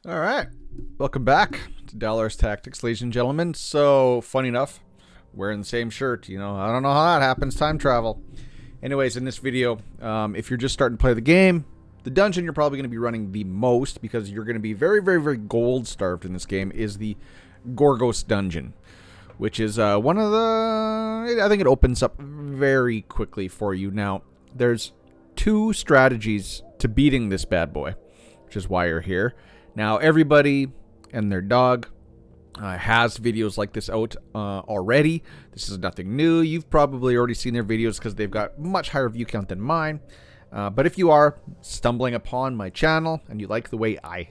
All right, welcome back to Dollars Tactics, ladies and gentlemen. So, funny enough, wearing the same shirt. I don't know how that happens. Time travel. Anyways, in this video, if you're just starting to play the game, the dungeon you're probably going to be running the most, because you're going to be very, very, very gold starved in this game, is the Gorgos dungeon, which is one of the... I think it opens up very quickly for you. Now, there's two strategies to beating this bad boy, which is why you're here. Now, everybody and their dog has videos like this out already. This is nothing new. You've probably already seen their videos because they've got much higher view count than mine. But if you are stumbling upon my channel and you like the way I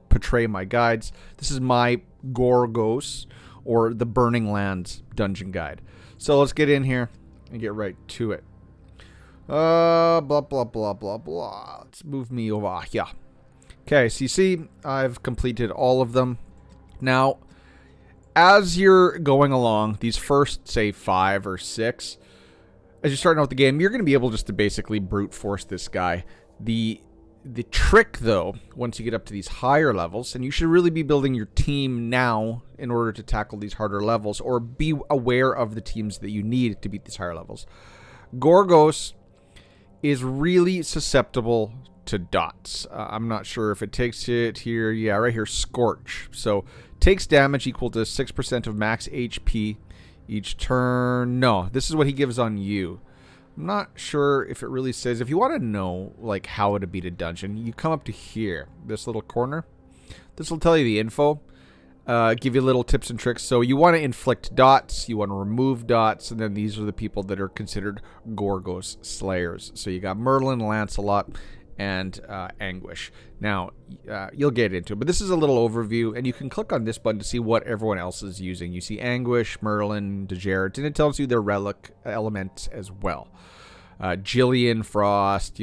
portray my guides, this is my Gorgos, or the Burning Lands dungeon guide. So let's get in here and get right to it. Blah, blah, blah, blah, blah. Let's move me over here. Okay, so you see, I've completed all of them. Now, as you're going along, these first, say, 5 or 6, as you're starting out the game, you're going to be able just to basically brute force this guy. The trick, though, once you get up to these higher levels, and you should really be building your team now in order to tackle these harder levels, or be aware of the teams that you need to beat these higher levels. Gorgos is really susceptible to dots. I'm not sure if it takes it here. Yeah, right here, Scorch. So, takes damage equal to 6% of max HP each turn. No, this is what he gives on you. I'm not sure if it really says. If you want to know, like, how to beat a dungeon, you come up to here, this little corner. This will tell you the info. Give you little tips and tricks. So you want to inflict dots, you want to remove dots, and then these are the people that are considered Gorgos Slayers. So you got Merlin, Lancelot, and Anguish. Now, you'll get into it, but this is a little overview, and you can click on this button to see what everyone else is using. You see Anguish, Merlin, Degert, and it tells you their relic elements as well. Jillian, Frost,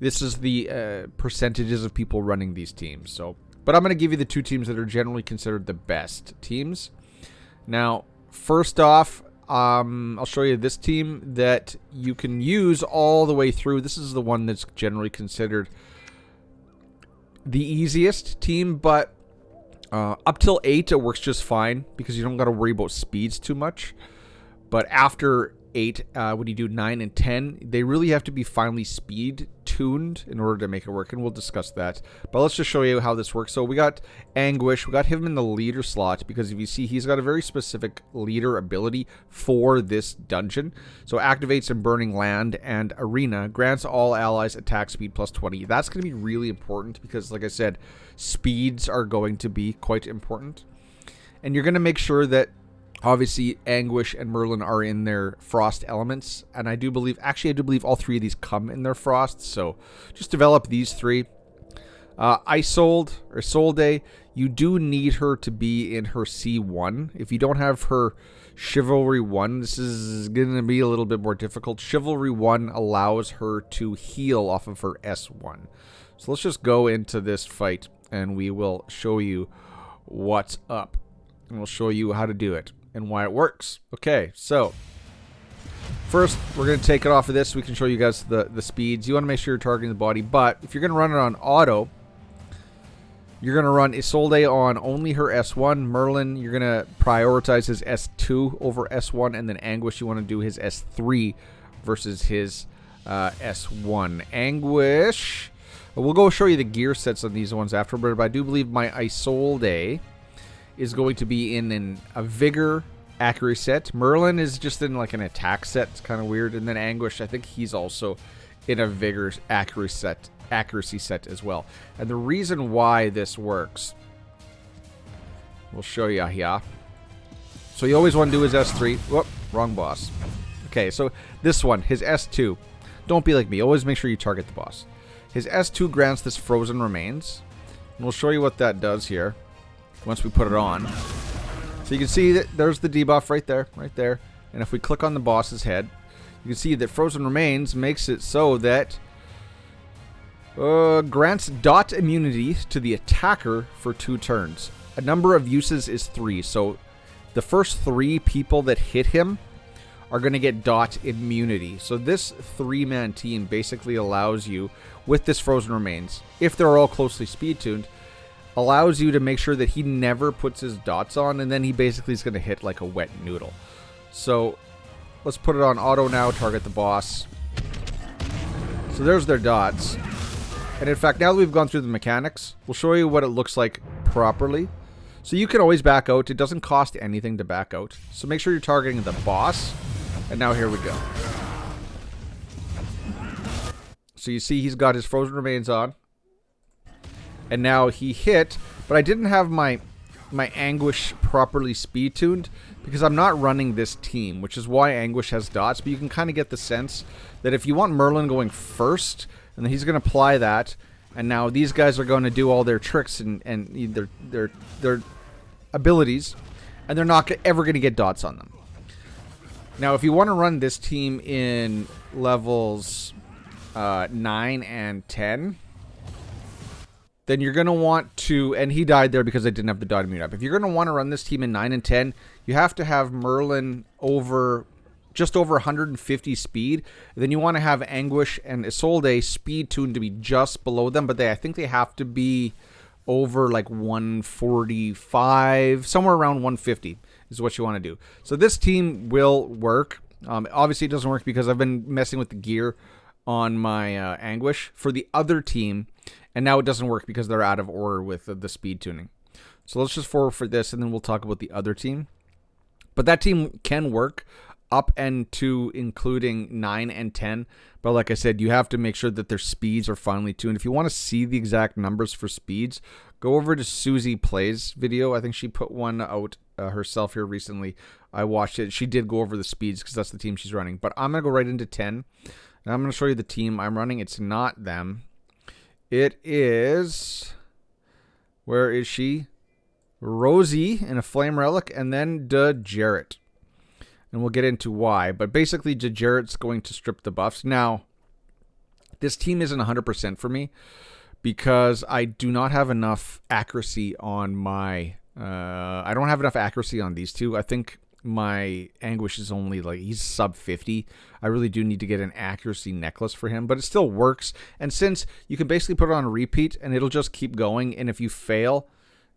this is the percentages of people running these teams. So, but I'm going to give you the two teams that are generally considered the best teams. Now, first off, I'll show you this team that you can use all the way through. This is the one that's generally considered the easiest team, but up till 8 it works just fine because you don't got to worry about speeds too much. But after 8, when you do 9 and 10, they really have to be finely speed tuned in order to make it work, and we'll discuss that. But let's just show you how this works. So we got Anguish. We got him in the leader slot because if you see, he's got a very specific leader ability for this dungeon. So activates in Burning Land and Arena, grants all allies attack speed plus 20. That's going to be really important because, like I said, speeds are going to be quite important. And you're going to make sure that obviously, Anguish and Merlin are in their frost elements, and I do believe all three of these come in their frost, so just develop these three. Isolde, you do need her to be in her C1. If you don't have her Chivalry 1, this is going to be a little bit more difficult. Chivalry 1 allows her to heal off of her S1. So let's just go into this fight, and we will show you what's up, and we'll show you how to do it and why it works. Okay, so first we're going to take it off of this so we can show you guys the speeds. You want to make sure you're targeting the body, but if you're going to run it on auto, you're going to run Isolde on only her S1. Merlin, you're going to prioritize his S2 over S1, and then Anguish, you want to do his S3 versus his S1. Anguish, we'll go show you the gear sets on these ones after, but I do believe my Isolde is going to be in a vigor accuracy set. Merlin is just in like an attack set. It's kind of weird. And then Anguish, I think he's also in a vigor accuracy set as well. And the reason why this works, we'll show you here. So you always want to do his S3. Whoop, wrong boss. Okay, so this one, his S2. Don't be like me. Always make sure you target the boss. His S2 grants this frozen remains. And we'll show you what that does here once we put it on. So you can see that there's the debuff right there. And if we click on the boss's head, you can see that Frozen Remains makes it so that grants dot immunity to the attacker for 2 turns. A number of uses is 3. So the first 3 people that hit him are going to get dot immunity. So this 3-man team basically allows you, with this Frozen Remains, if they're all closely speed tuned, allows you to make sure that he never puts his dots on, and then he basically is going to hit like a wet noodle. So let's put it on auto now, target the boss. So there's their dots. And in fact, now that we've gone through the mechanics, we'll show you what it looks like properly. So you can always back out. It doesn't cost anything to back out. So make sure you're targeting the boss. And now here we go. So you see he's got his frozen remains on. And now he hit, but I didn't have my Anguish properly speed tuned because I'm not running this team, which is why Anguish has dots. But you can kind of get the sense that if you want Merlin going first, and then he's going to apply that, and now these guys are going to do all their tricks and their abilities, and they're not ever going to get dots on them. Now, if you want to run this team in levels 9 and 10, then you're going to want to, and he died there because I didn't have the dot immune up. If you're going to want to run this team in 9 and 10, you have to have Merlin just over 150 speed. And then you want to have Anguish and Isolde speed tuned to be just below them, but I think they have to be over like 145, somewhere around 150 is what you want to do. So this team will work. Obviously it doesn't work because I've been messing with the gear on my Anguish for the other team, and now it doesn't work because they're out of order with the speed tuning. So let's just forward for this, and then we'll talk about the other team. But that team can work up and to including 9 and 10. But like I said, you have to make sure that their speeds are finely tuned. If you want to see the exact numbers for speeds, go over to Susie Plays video. I think she put one out herself here recently. I watched it. She did go over the speeds because that's the team she's running. But I'm going to go right into 10. And I'm going to show you the team I'm running. It's not them. It is... Where is she? Rosie in a Flame Relic, and then Jarrett. And we'll get into why. But basically, Jarrett's going to strip the buffs. Now, this team isn't 100% for me because I do not have enough accuracy on my... I don't have enough accuracy on these two. I think my Anguish is only like... He's sub 50. I really do need to get an accuracy necklace for him. But it still works. And since you can basically put it on repeat and it'll just keep going. And if you fail...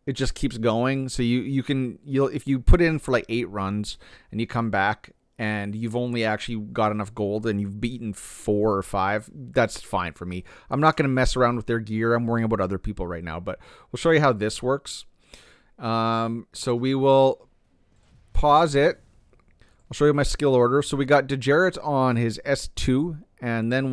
It just keeps going. So if you put in for like 8 runs and you come back and you've only actually got enough gold and you've beaten 4 or 5, that's fine for me. I'm not going to mess around with their gear. I'm worrying about other people right now, but we'll show you how this works. So we will pause it. I'll show you my skill order. So we got Jarrett on his S2, and then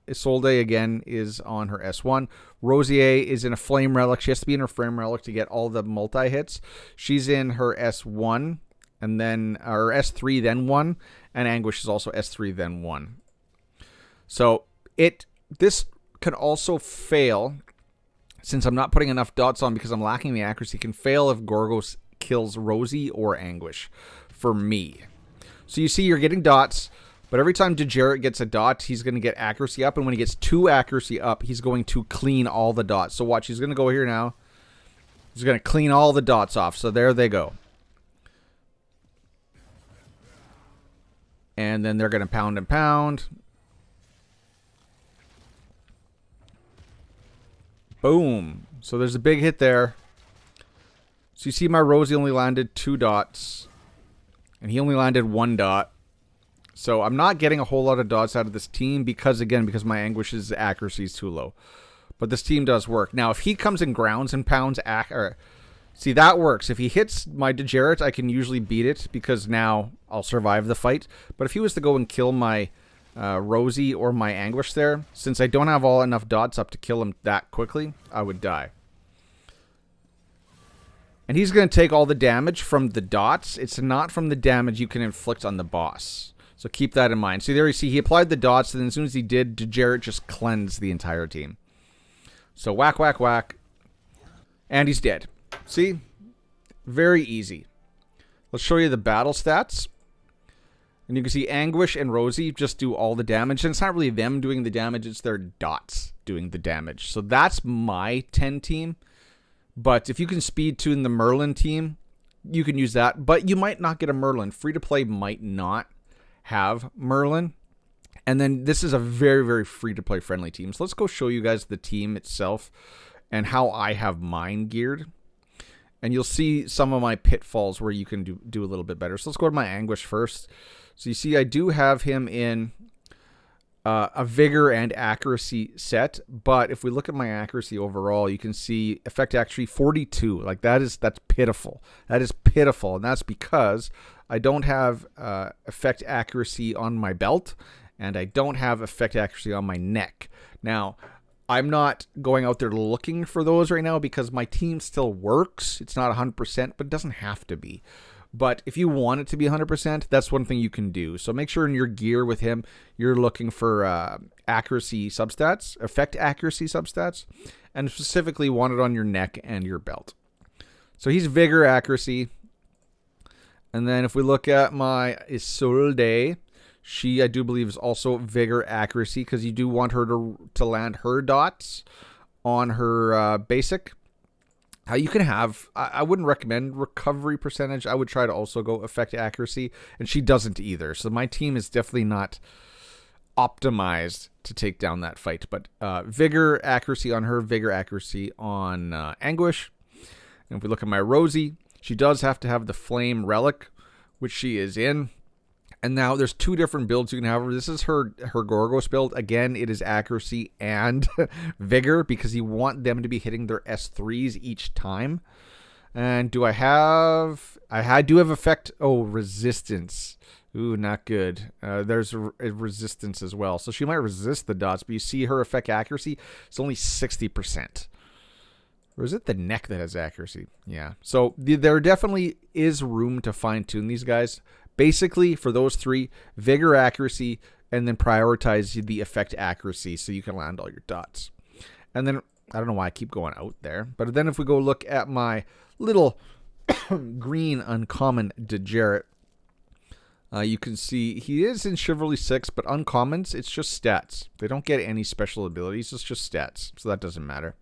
Isolde again is on her S1. Rosier is in a Flame Relic. She has to be in her Flame Relic to get all the multi-hits. She's in her S1, and then or S3, then 1. And Anguish is also S3, then 1. So this can also fail, since I'm not putting enough dots on because I'm lacking the accuracy, can fail if Gorgos kills Rosie or Anguish for me. So you see you're getting dots, but every time Jarrett gets a dot, he's going to get accuracy up. And when he gets 2 accuracy up, he's going to clean all the dots. So watch, he's going to go here now. He's going to clean all the dots off. So there they go. And then they're going to pound and pound. Boom. So there's a big hit there. So you see my Rosie only landed 2 dots. And he only landed 1 dot. So I'm not getting a whole lot of dots out of this team because my Anguish's accuracy is too low. But this team does work. Now, if he comes in grounds and pounds... See, that works. If he hits my Jarrett, I can usually beat it because now I'll survive the fight. But if he was to go and kill my Rosie or my Anguish there, since I don't have enough dots up to kill him that quickly, I would die. And he's going to take all the damage from the dots. It's not from the damage you can inflict on the boss. So keep that in mind. So there you see he applied the dots, and then as soon as he did, Jarrett just cleansed the entire team. So whack, whack, whack. And he's dead. See? Very easy. Let's show you the battle stats. And you can see Anguish and Rosie just do all the damage. And it's not really them doing the damage, it's their dots doing the damage. So that's my 10 team. But if you can speed tune the Merlin team, you can use that. But you might not get a Merlin. Free-to-play might not have Merlin. And then this is a very, very free-to-play friendly team. So let's go show you guys the team itself. and how I have mine geared. And you'll see some of my pitfalls where you can do a little bit better. So let's go to my Anguish first. So you see I do have him in a vigor and accuracy set, but if we look at my accuracy overall, you can see effect accuracy 42. Like that's pitiful. That is pitiful, and that's because I don't have effect accuracy on my belt, and I don't have effect accuracy on my neck. Now, I'm not going out there looking for those right now because my team still works. It's not 100%, but it doesn't have to be. But if you want it to be 100%, that's one thing you can do. So make sure in your gear with him, you're looking for accuracy substats, effect accuracy substats, and specifically want it on your neck and your belt. So he's vigor accuracy. And then if we look at my Isolde, she, I do believe, is also vigor accuracy because you do want her to land her dots on her basic. You can have, I wouldn't recommend recovery percentage. I would try to also go effect accuracy, and she doesn't either. So my team is definitely not optimized to take down that fight. But vigor accuracy on her, vigor accuracy on Anguish. And if we look at my Rosie, she does have to have the flame relic, which she is in. And now there's two different builds you can have. This is her Gorgos build. Again, it is accuracy and vigor because you want them to be hitting their S3s each time. And do I have... I do have effect... Oh, resistance. Ooh, not good. There's a resistance as well. So she might resist the dots, but you see her effect accuracy, it's only 60%. Or is it the neck that has accuracy? Yeah. So there definitely is room to fine-tune these guys. Basically, for those three, vigor accuracy, and then prioritize the effect accuracy so you can land all your dots. And then, I don't know why I keep going out there, but then if we go look at my little green uncommon Degenerate, you can see he is in Chivalry 6, but uncommons, it's just stats. They don't get any special abilities, it's just stats, so that doesn't matter.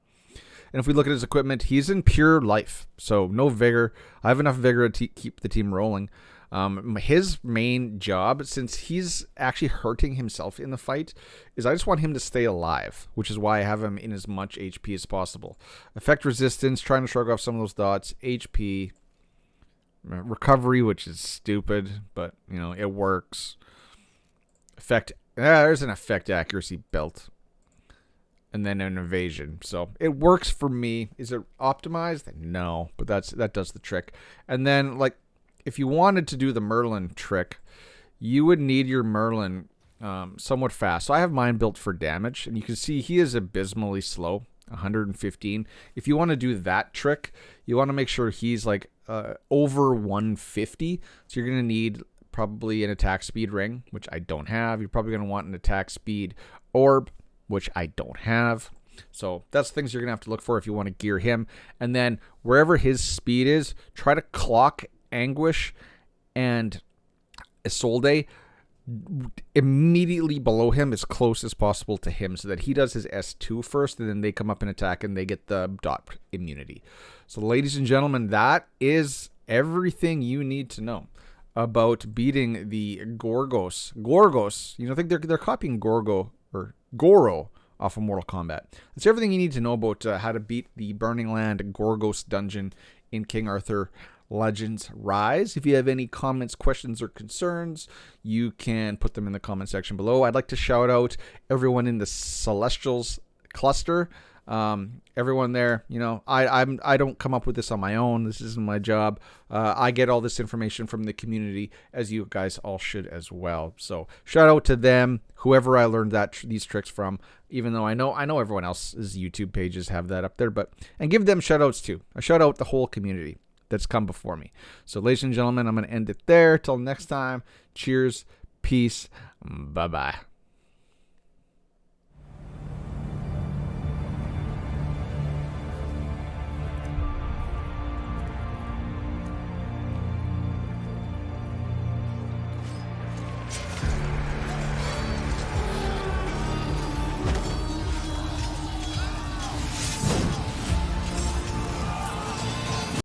And if we look at his equipment, he's in pure life, so no vigor. I have enough vigor to keep the team rolling. His main job, since he's actually hurting himself in the fight, is I just want him to stay alive, which is why I have him in as much HP as possible. Effect resistance, trying to shrug off some of those dots, HP, recovery, which is stupid, but, you know, it works. Effect, there's an effect accuracy belt. And then an evasion. So it works for me. Is it optimized? No, but that does the trick. And then, like, if you wanted to do the Merlin trick, you would need your Merlin somewhat fast. So I have mine built for damage, and you can see he is abysmally slow, 115. If you want to do that trick, you want to make sure he's like over 150. So you're going to need probably an attack speed ring, which I don't have. You're probably going to want an attack speed orb, which I don't have. So that's things you're going to have to look for if you want to gear him. And then wherever his speed is, try to clock Anguish and Isolde immediately below him as close as possible to him so that he does his S2 first, and then they come up and attack and they get the dot immunity. So ladies and gentlemen, that is everything you need to know about beating the Gorgos. Gorgos, you know, I think they're copying Goro off of Mortal Kombat. That's everything you need to know about how to beat the Burning Land Gorgos dungeon in King Arthur Legends Rise. If you have any comments, questions, or concerns, you can put them in the comment section below. I'd like to shout out everyone in the Celestials cluster. Everyone there, you know, I don't come up with this on my own. This isn't my job. I get all this information from the community, as you guys all should as well. So shout out to them, whoever I learned these tricks from. Even though I know everyone else's YouTube pages have that up there, and give them shout outs too. I shout out the whole community that's come before me. So ladies and gentlemen, I'm going to end it there. Till next time, cheers, peace, bye-bye.